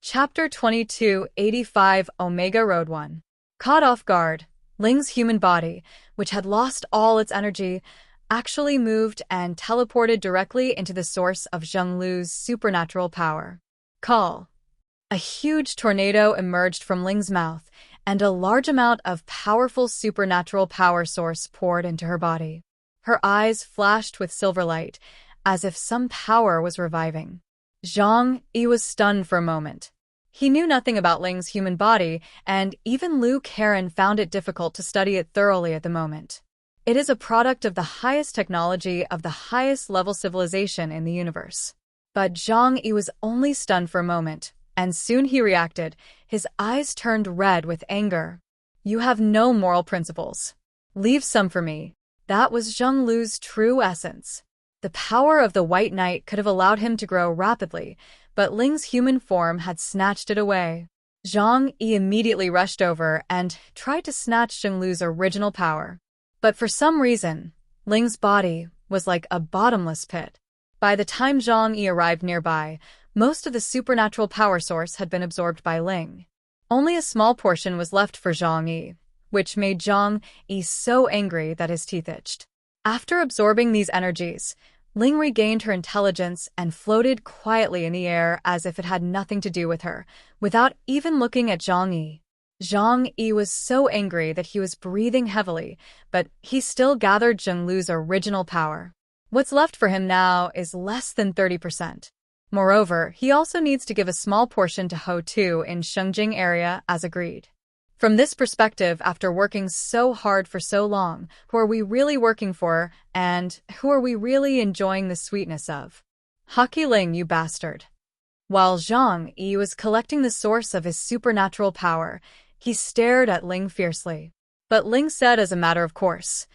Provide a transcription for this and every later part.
Chapter 2285 Omega Road 1. Caught off guard, Ling's human body, which had lost all its energy, actually moved and teleported directly into the source of Zhenglu's supernatural power. Call. A huge tornado emerged from Ling's mouth, and a large amount of powerful supernatural power source poured into her body. Her eyes flashed with silver light, as if some power was reviving. Zhang Yi was stunned for a moment. He knew nothing about Ling's human body, and even Liu Karen found it difficult to study it thoroughly at the moment. It is a product of the highest technology of the highest level civilization in the universe. But Zhang Yi was only stunned for a moment, and soon he reacted. His eyes turned red with anger. "You have no moral principles. Leave some for me." That was Zhenglu's true essence. The power of the White Knight could have allowed him to grow rapidly, but Ling's human form had snatched it away. Zhang Yi immediately rushed over and tried to snatch Zhenglu's original power. But for some reason, Ling's body was like a bottomless pit. By the time Zhang Yi arrived nearby, most of the supernatural power source had been absorbed by Ling. Only a small portion was left for Zhang Yi, which made Zhang Yi so angry that his teeth itched. After absorbing these energies, Ling regained her intelligence and floated quietly in the air as if it had nothing to do with her, without even looking at Zhang Yi. Zhang Yi was so angry that he was breathing heavily, but he still gathered Zhenglu's original power. What's left for him now is less than 30%. Moreover, he also needs to give a small portion to Ho Tu in Shengjing area as agreed. From this perspective, after working so hard for so long, who are we really working for, and who are we really enjoying the sweetness of? Hockey Ling, you bastard. While Zhang Yi was collecting the source of his supernatural power, he stared at Ling fiercely. But Ling said as a matter of course,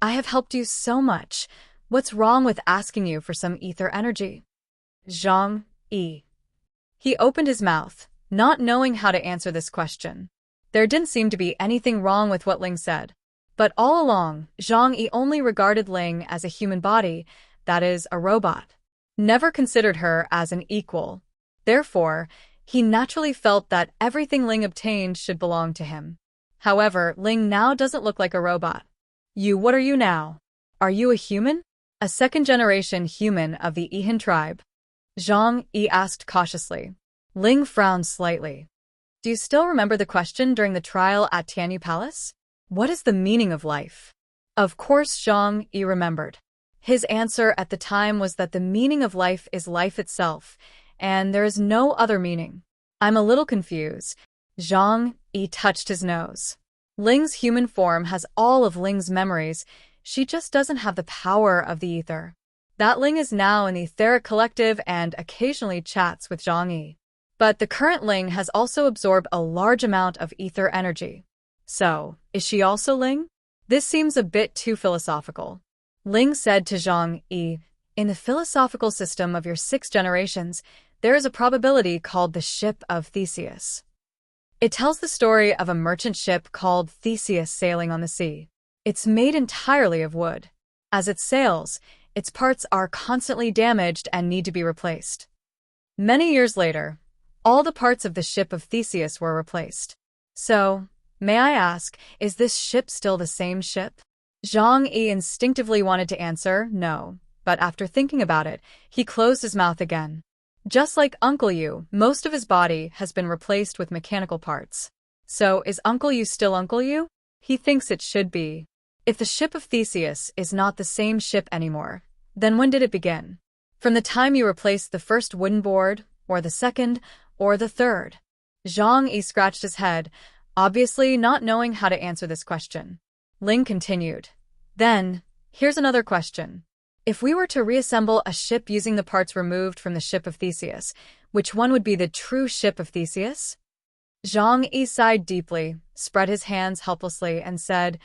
"I have helped you so much. What's wrong with asking you for some ether energy?" Zhang Yi. He opened his mouth, not knowing how to answer this question. There didn't seem to be anything wrong with what Ling said. But all along, Zhang Yi only regarded Ling as a human body, that is, a robot. Never considered her as an equal. Therefore, he naturally felt that everything Ling obtained should belong to him. However, Ling now doesn't look like a robot. What are you now? Are you a human? A second-generation human of the Ihan tribe? Zhang Yi asked cautiously. Ling frowned slightly. Do you still remember the question during the trial at Tianyu Palace? What is the meaning of life? Of course Zhang Yi remembered. His answer at the time was that the meaning of life is life itself, and there is no other meaning. I'm a little confused. Zhang Yi touched his nose. Ling's human form has all of Ling's memories. She just doesn't have the power of the ether. That Ling is now in the etheric collective and occasionally chats with Zhang Yi. But the current Ling has also absorbed a large amount of ether energy. So, is she also Ling? This seems a bit too philosophical. Ling said to Zhang Yi, "In the philosophical system of your 6 generations, there is a probability called the Ship of Theseus. It tells the story of a merchant ship called Theseus sailing on the sea. It's made entirely of wood. As it sails, its parts are constantly damaged and need to be replaced. Many years later, all the parts of the ship of Theseus were replaced. So, may I ask, is this ship still the same ship?" Zhang Yi instinctively wanted to answer no, but after thinking about it, he closed his mouth again. Just like Uncle Yu, most of his body has been replaced with mechanical parts. So, is Uncle Yu still Uncle Yu? He thinks it should be. If the ship of Theseus is not the same ship anymore, then when did it begin? From the time you replaced the first wooden board, or the second, or the third? Zhang Yi scratched his head, obviously not knowing how to answer this question. Ling continued. Then, here's another question. If we were to reassemble a ship using the parts removed from the ship of Theseus, which one would be the true ship of Theseus? Zhang Yi sighed deeply, spread his hands helplessly, and said,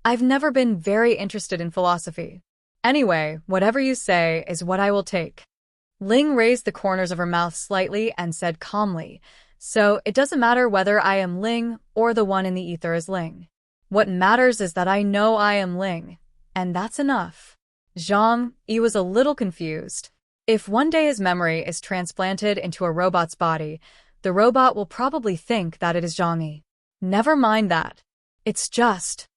I've never been very interested in philosophy. Anyway, whatever you say is what I will take. Ling raised the corners of her mouth slightly and said calmly, "So it doesn't matter whether I am Ling or the one in the ether is Ling. What matters is that I know I am Ling, and that's enough." Zhang Yi was a little confused. If one day his memory is transplanted into a robot's body, the robot will probably think that it is Zhang Yi. Never mind that. It's just.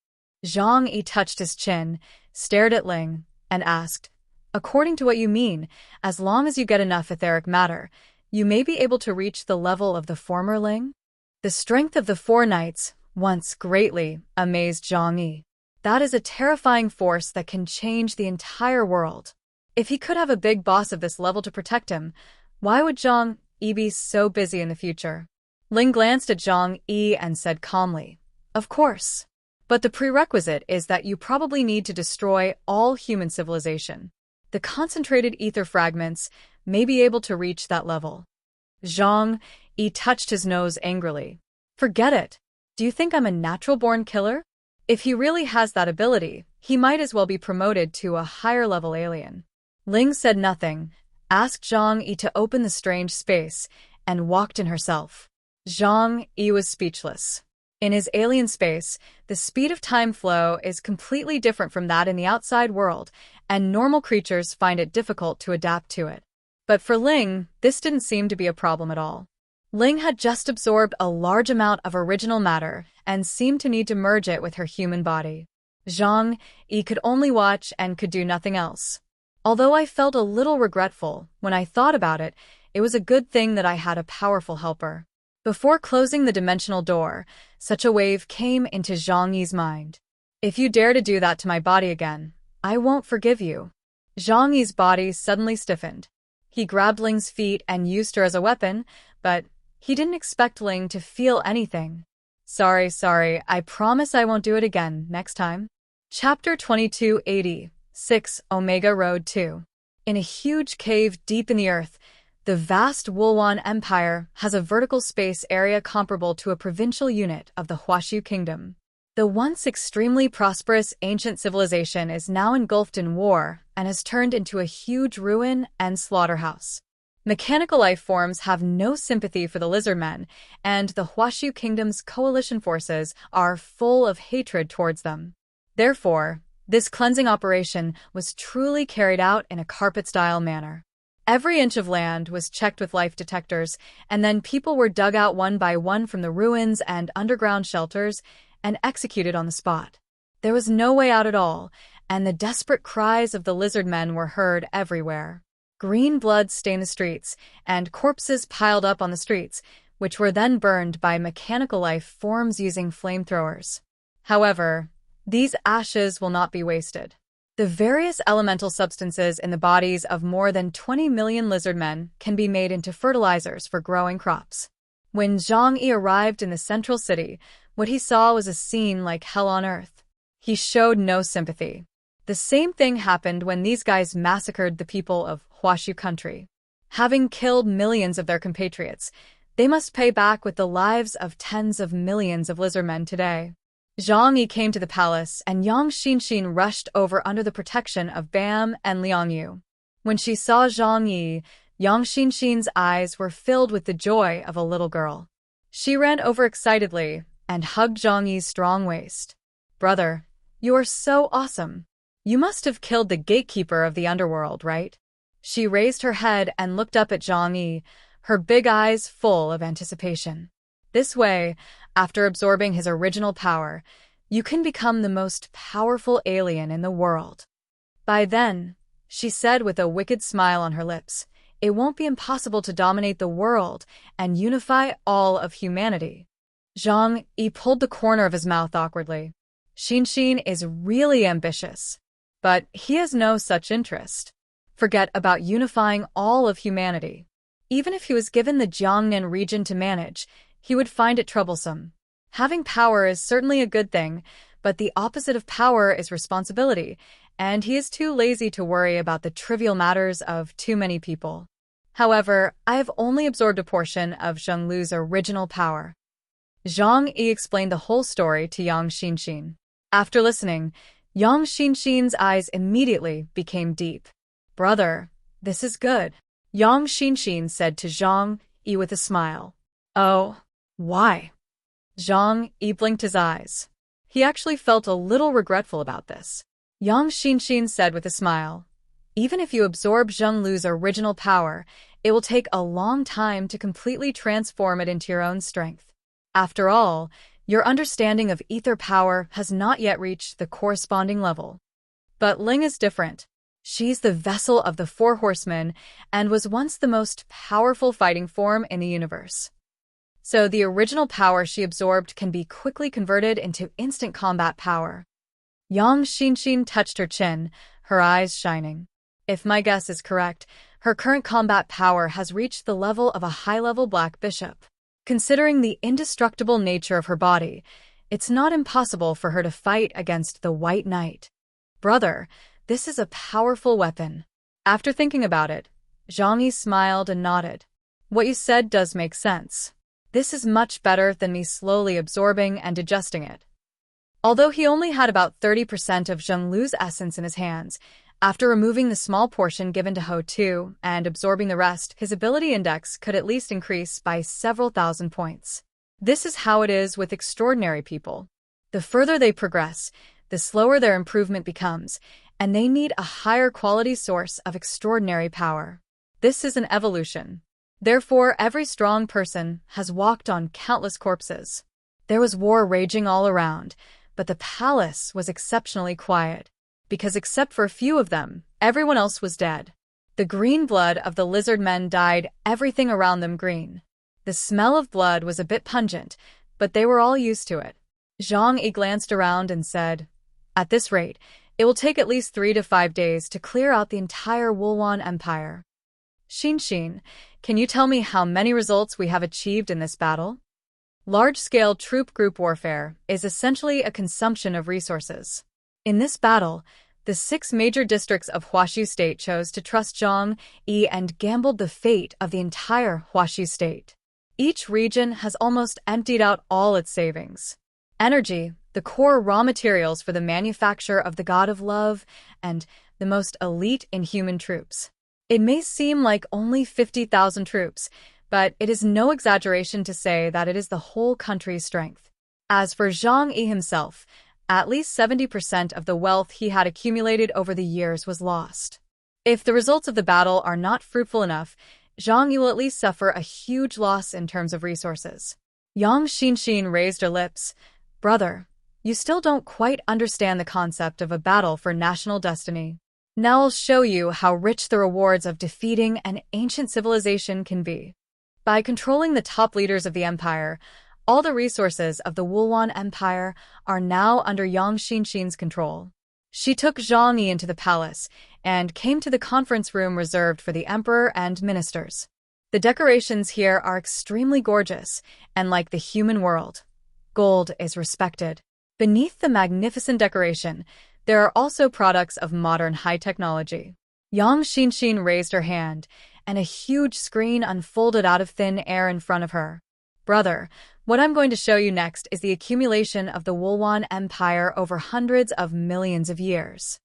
Zhang Yi touched his chin, stared at Ling, and asked, "According to what you mean, as long as you get enough etheric matter, you may be able to reach the level of the former Ling?" The strength of the four knights once greatly amazed Zhang Yi. That is a terrifying force that can change the entire world. If he could have a big boss of this level to protect him, why would Zhang Yi be so busy in the future? Ling glanced at Zhang Yi and said calmly, "Of course. But the prerequisite is that you probably need to destroy all human civilization. The concentrated ether fragments may be able to reach that level." Zhang Yi touched his nose angrily. "Forget it. Do you think I'm a natural-born killer? If he really has that ability, he might as well be promoted to a higher-level alien." Ling said nothing, asked Zhang Yi to open the strange space, and walked in herself. Zhang Yi was speechless. In his alien space, the speed of time flow is completely different from that in the outside world, and normal creatures find it difficult to adapt to it. But for Ling, this didn't seem to be a problem at all. Ling had just absorbed a large amount of original matter and seemed to need to merge it with her human body. Zhang Yi could only watch and could do nothing else. Although I felt a little regretful when I thought about it, it was a good thing that I had a powerful helper. Before closing the dimensional door, such a wave came into Zhang Yi's mind. "If you dare to do that to my body again, I won't forgive you." Zhang Yi's body suddenly stiffened. He grabbed Ling's feet and used her as a weapon, but he didn't expect Ling to feel anything. Sorry, I promise I won't do it again next time." Chapter 2286, Omega Road 2. In a huge cave deep in the earth, the vast Wulwan Empire has a vertical space area comparable to a provincial unit of the Huashu Kingdom. The once extremely prosperous ancient civilization is now engulfed in war and has turned into a huge ruin and slaughterhouse. Mechanical life forms have no sympathy for the lizardmen, and the Huashu Kingdom's coalition forces are full of hatred towards them. Therefore, this cleansing operation was truly carried out in a carpet-style manner. Every inch of land was checked with life detectors, and then people were dug out one by one from the ruins and underground shelters and executed on the spot. There was no way out at all, and the desperate cries of the lizardmen were heard everywhere. Green blood stained the streets, and corpses piled up on the streets, which were then burned by mechanical life forms using flamethrowers. However, these ashes will not be wasted. The various elemental substances in the bodies of more than 20 million lizardmen can be made into fertilizers for growing crops. When Zhang Yi arrived in the central city, what he saw was a scene like hell on earth. He showed no sympathy. The same thing happened when these guys massacred the people of Huashu country. Having killed millions of their compatriots, they must pay back with the lives of tens of millions of lizardmen today. Zhang Yi came to the palace, and Yang Xinxin rushed over under the protection of Bam and Liang Yu. When she saw Zhang Yi, Yang Xinxin's eyes were filled with the joy of a little girl. She ran over excitedly and hugged Zhang Yi's strong waist. "Brother, you are so awesome. You must have killed the gatekeeper of the underworld, right?" She raised her head and looked up at Zhang Yi, her big eyes full of anticipation. This way, after absorbing his original power, you can become the most powerful alien in the world. By then, she said with a wicked smile on her lips, it won't be impossible to dominate the world and unify all of humanity. Zhang Yi pulled the corner of his mouth awkwardly. Xinxin is really ambitious, but he has no such interest. Forget about unifying all of humanity. Even if he was given the Jiangnan region to manage, he would find it troublesome. Having power is certainly a good thing, but the opposite of power is responsibility, and he is too lazy to worry about the trivial matters of too many people. However, I have only absorbed a portion of Zhenglu's original power. Zhang Yi explained the whole story to Yang Xinxin. After listening, Yang Xinxin's eyes immediately became deep. "Brother, this is good," Yang Xinxin said to Zhang Yi with a smile. "Oh, why?" Zhang Yi blinked his eyes. He actually felt a little regretful about this. Yang Xinxin said with a smile, Even if you absorb Zhonglu's original power, it will take a long time to completely transform it into your own strength. After all, your understanding of ether power has not yet reached the corresponding level. But Ling is different. She's the vessel of the Four Horsemen and was once the most powerful fighting form in the universe. So the original power she absorbed can be quickly converted into instant combat power. Yang Xinxin touched her chin, her eyes shining. If my guess is correct, her current combat power has reached the level of a high-level Black Bishop. Considering the indestructible nature of her body, it's not impossible for her to fight against the White Knight. Brother, this is a powerful weapon. After thinking about it, Zhang Yi smiled and nodded. What you said does make sense. This is much better than me slowly absorbing and digesting it. Although he only had about 30% of Zhonglu's essence in his hands, after removing the small portion given to Ho Tu and absorbing the rest, his ability index could at least increase by several thousand points. This is how it is with extraordinary people. The further they progress, the slower their improvement becomes, and they need a higher quality source of extraordinary power. This is an evolution. Therefore, every strong person has walked on countless corpses. There was war raging all around, but the palace was exceptionally quiet, because except for a few of them, everyone else was dead. The green blood of the lizard men dyed everything around them green. The smell of blood was a bit pungent, but they were all used to it. Zhang Yi glanced around and said, "At this rate, it will take at least 3 to 5 days to clear out the entire Wulwan Empire. Xinxin, can you tell me how many results we have achieved in this battle?" Large-scale troop group warfare is essentially a consumption of resources. In this battle, the 6 major districts of Huaxu State chose to trust Zhang Yi and gambled the fate of the entire Huaxu State. Each region has almost emptied out all its savings. Energy, the core raw materials for the manufacture of the god of love, and the most elite inhuman troops. It may seem like only 50,000 troops, but it is no exaggeration to say that it is the whole country's strength. As for Zhang Yi himself, at least 70% of the wealth he had accumulated over the years was lost. If the results of the battle are not fruitful enough, Zhang Yi will at least suffer a huge loss in terms of resources. Yang Xinxin raised her lips. "Brother, you still don't quite understand the concept of a battle for national destiny. Now I'll show you how rich the rewards of defeating an ancient civilization can be." By controlling the top leaders of the empire, all the resources of the Wulwan Empire are now under Yang Xinxin's control. She took Zhang Yi into the palace and came to the conference room reserved for the emperor and ministers. The decorations here are extremely gorgeous, and like the human world, gold is respected. Beneath the magnificent decoration, there are also products of modern high technology. Yang Xinxin raised her hand, and a huge screen unfolded out of thin air in front of her. "Brother, what I'm going to show you next is the accumulation of the Wulwan Empire over hundreds of millions of years."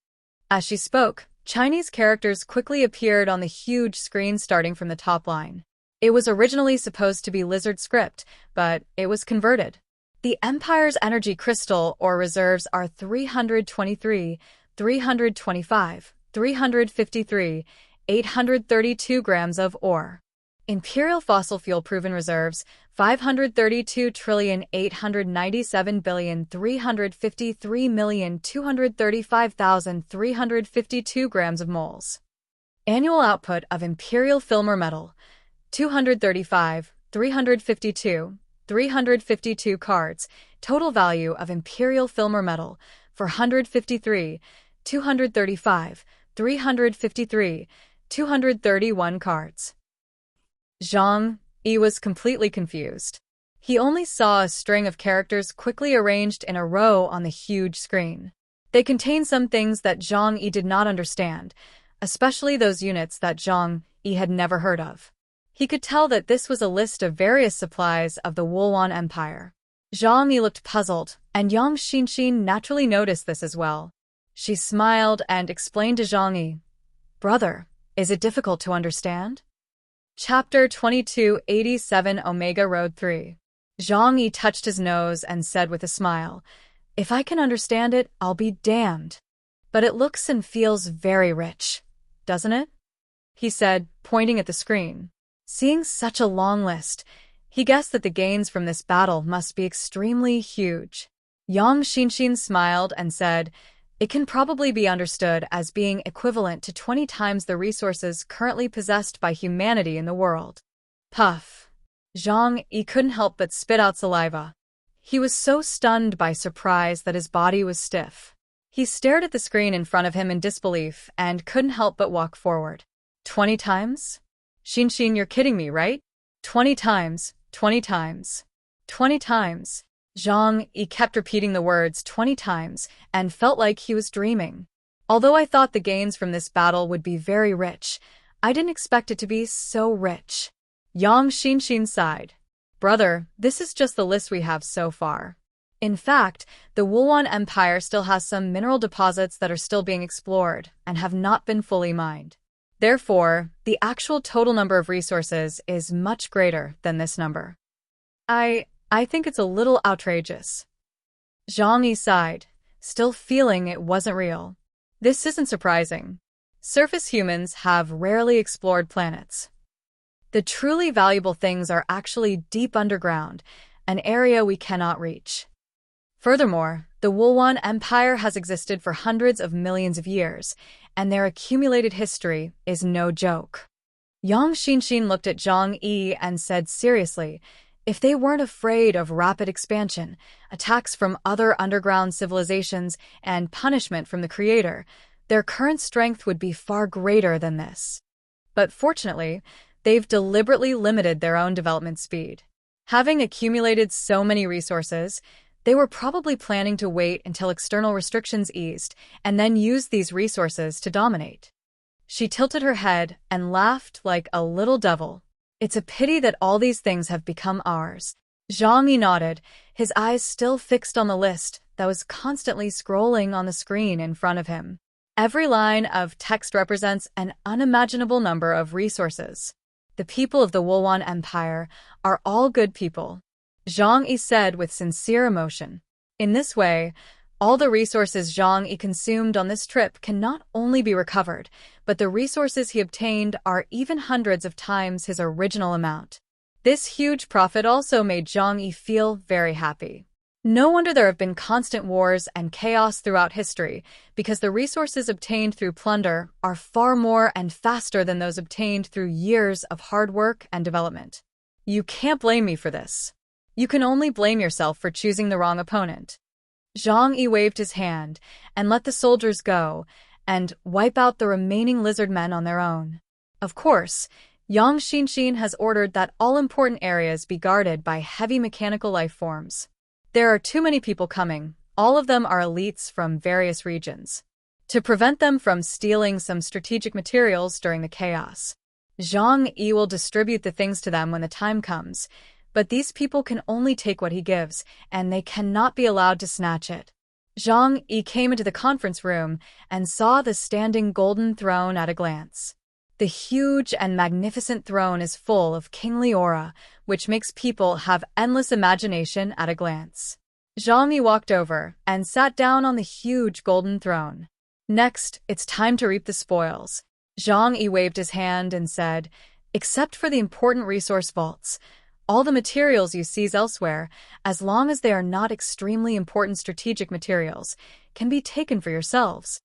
As she spoke, Chinese characters quickly appeared on the huge screen starting from the top line. It was originally supposed to be lizard script, but it was converted. The Empire's energy crystal or reserves are 323, 325, 353, 832 grams of ore. Imperial fossil fuel proven reserves, 532,897,353,235,352 grams of moles. Annual output of Imperial Filmer metal, 235, 352, 352 cards. Total value of Imperial Filmer metal, 453, 235, 353, 231 cards. Zhang Yi was completely confused. He only saw a string of characters quickly arranged in a row on the huge screen. They contained some things that Zhang Yi did not understand, especially those units that Zhang Yi had never heard of. He could tell that this was a list of various supplies of the Wulwan Empire. Zhang Yi looked puzzled, and Yang Xinxin naturally noticed this as well. She smiled and explained to Zhang Yi, "Brother, is it difficult to understand?" Chapter 2287 Omega Road 3. Zhang Yi touched his nose and said with a smile, "If I can understand it, I'll be damned. But it looks and feels very rich. doesn't it?" he said, pointing at the screen. Seeing such a long list, he guessed that the gains from this battle must be extremely huge. Yang Xinshin smiled and said, "It can probably be understood as being equivalent to 20 times the resources currently possessed by humanity in the world." Puff. Zhang Yi couldn't help but spit out saliva. He was so stunned by surprise that his body was stiff. He stared at the screen in front of him in disbelief and couldn't help but walk forward. 20 times? Xinshin, you're kidding me, right? 20 times, 20 times, 20 times. Zhang Yi kept repeating the words 20 times and felt like he was dreaming. Although I thought the gains from this battle would be very rich, I didn't expect it to be so rich. Yang Xinshin sighed. Brother, this is just the list we have so far. In fact, the Wulwan Empire still has some mineral deposits that are still being explored and have not been fully mined. Therefore, the actual total number of resources is much greater than this number. I think it's a little outrageous. Zhang Yi sighed, still feeling it wasn't real. This isn't surprising. Surface humans have rarely explored planets. The truly valuable things are actually deep underground, an area we cannot reach. Furthermore, the Wulwan Empire has existed for hundreds of millions of years, and their accumulated history is no joke. Yang Xinshin looked at Zhang Yi and said seriously, if they weren't afraid of rapid expansion, attacks from other underground civilizations, and punishment from the Creator, their current strength would be far greater than this. But fortunately, they've deliberately limited their own development speed. Having accumulated so many resources, they were probably planning to wait until external restrictions eased and then use these resources to dominate. She tilted her head and laughed like a little devil. It's a pity that all these things have become ours. Zhang Yi nodded, his eyes still fixed on the list that was constantly scrolling on the screen in front of him. Every line of text represents an unimaginable number of resources. The people of the Wulwan Empire are all good people, Zhang Yi said with sincere emotion. In this way, all the resources Zhang Yi consumed on this trip can not only be recovered, but the resources he obtained are even hundreds of times his original amount. This huge profit also made Zhang Yi feel very happy. No wonder there have been constant wars and chaos throughout history, because the resources obtained through plunder are far more and faster than those obtained through years of hard work and development. You can't blame me for this. You can only blame yourself for choosing the wrong opponent. Zhang Yi waved his hand and let the soldiers go and wipe out the remaining lizard men on their own. Of course, Yang Xinshin has ordered that all important areas be guarded by heavy mechanical life forms. There are too many people coming, all of them are elites from various regions. To prevent them from stealing some strategic materials during the chaos, Zhang Yi will distribute the things to them when the time comes, but these people can only take what he gives, and they cannot be allowed to snatch it. Zhang Yi came into the conference room and saw the standing golden throne at a glance. The huge and magnificent throne is full of kingly aura, which makes people have endless imagination at a glance. Zhang Yi walked over and sat down on the huge golden throne. Next, it's time to reap the spoils. Zhang Yi waved his hand and said, except for the important resource vaults, all the materials you seize elsewhere, as long as they are not extremely important strategic materials, can be taken for yourselves.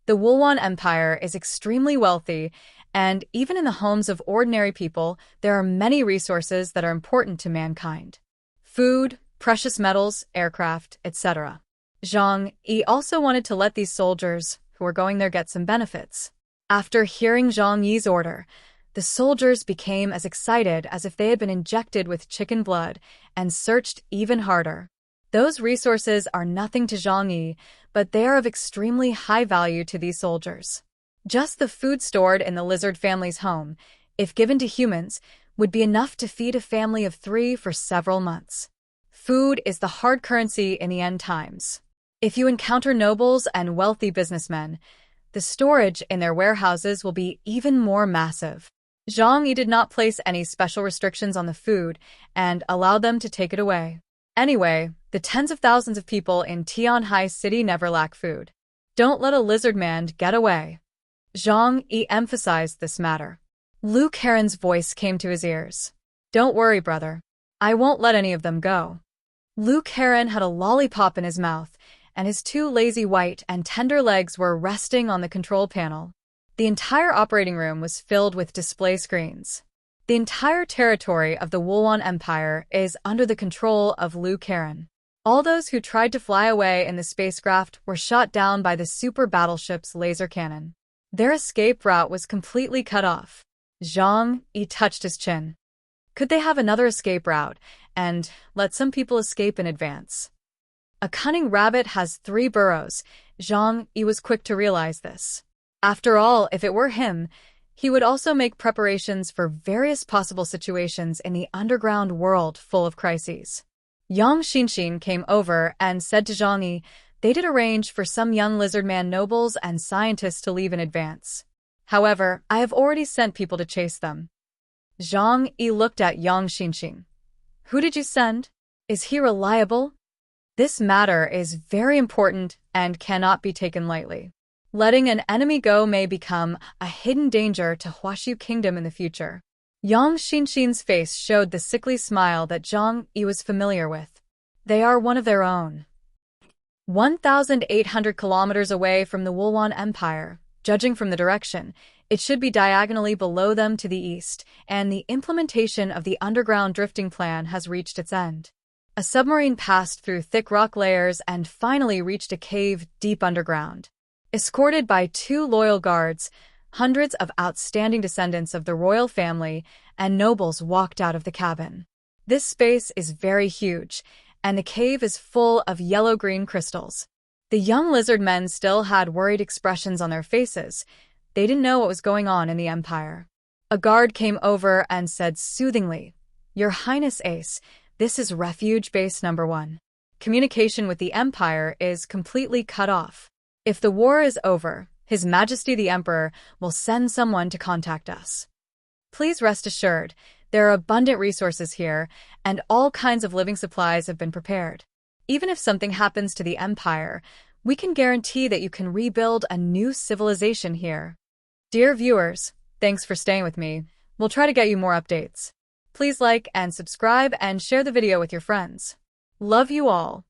The Wulwan Empire is extremely wealthy, and even in the homes of ordinary people, there are many resources that are important to mankind. Food, precious metals, aircraft, etc. Zhang Yi also wanted to let these soldiers, who were going there, get some benefits. After hearing Zhang Yi's order, the soldiers became as excited as if they had been injected with chicken blood and searched even harder. Those resources are nothing to Zhang Yi, but they are of extremely high value to these soldiers. Just the food stored in the lizard family's home, if given to humans, would be enough to feed a family of 3 for several months. Food is the hard currency in the end times. If you encounter nobles and wealthy businessmen, the storage in their warehouses will be even more massive. Zhang Yi did not place any special restrictions on the food and allowed them to take it away. Anyway, the tens of thousands of people in Tianhai City never lack food. Don't let a lizard man get away. Zhang Yi emphasized this matter. Lu Karen's voice came to his ears. Don't worry, brother. I won't let any of them go. Lu Karen had a lollipop in his mouth, and his two lazy white and tender legs were resting on the control panel. The entire operating room was filled with display screens. The entire territory of the Wulwan Empire is under the control of Lu Karen. All those who tried to fly away in the spacecraft were shot down by the super battleship's laser cannon. Their escape route was completely cut off. Zhang Yi touched his chin. Could they have another escape route and let some people escape in advance? A cunning rabbit has 3 burrows. Zhang Yi was quick to realize this. After all, if it were him, he would also make preparations for various possible situations in the underground world full of crises. Yang Xinxin came over and said to Zhang Yi, they did arrange for some young lizardman nobles and scientists to leave in advance. However, I have already sent people to chase them. Zhang Yi looked at Yang Xinxin. Who did you send? Is he reliable? This matter is very important and cannot be taken lightly. Letting an enemy go may become a hidden danger to Huaxu Kingdom in the future. Yang Xinxin's face showed the sickly smile that Zhang Yi was familiar with. They are one of their own. 1,800 kilometers away from the Wulwan Empire, judging from the direction, it should be diagonally below them to the east, and the implementation of the underground drifting plan has reached its end. A submarine passed through thick rock layers and finally reached a cave deep underground. Escorted by 2 loyal guards, hundreds of outstanding descendants of the royal family and nobles walked out of the cabin. This space is very huge, and the cave is full of yellow-green crystals. The young lizard men still had worried expressions on their faces. They didn't know what was going on in the Empire. A guard came over and said soothingly, Your Highness Ace, this is Refuge Base Number 1. Communication with the Empire is completely cut off. If the war is over, His Majesty the Emperor will send someone to contact us. Please rest assured, there are abundant resources here, and all kinds of living supplies have been prepared. Even if something happens to the Empire, we can guarantee that you can rebuild a new civilization here. Dear viewers, thanks for staying with me. We'll try to get you more updates. Please like and subscribe and share the video with your friends. Love you all.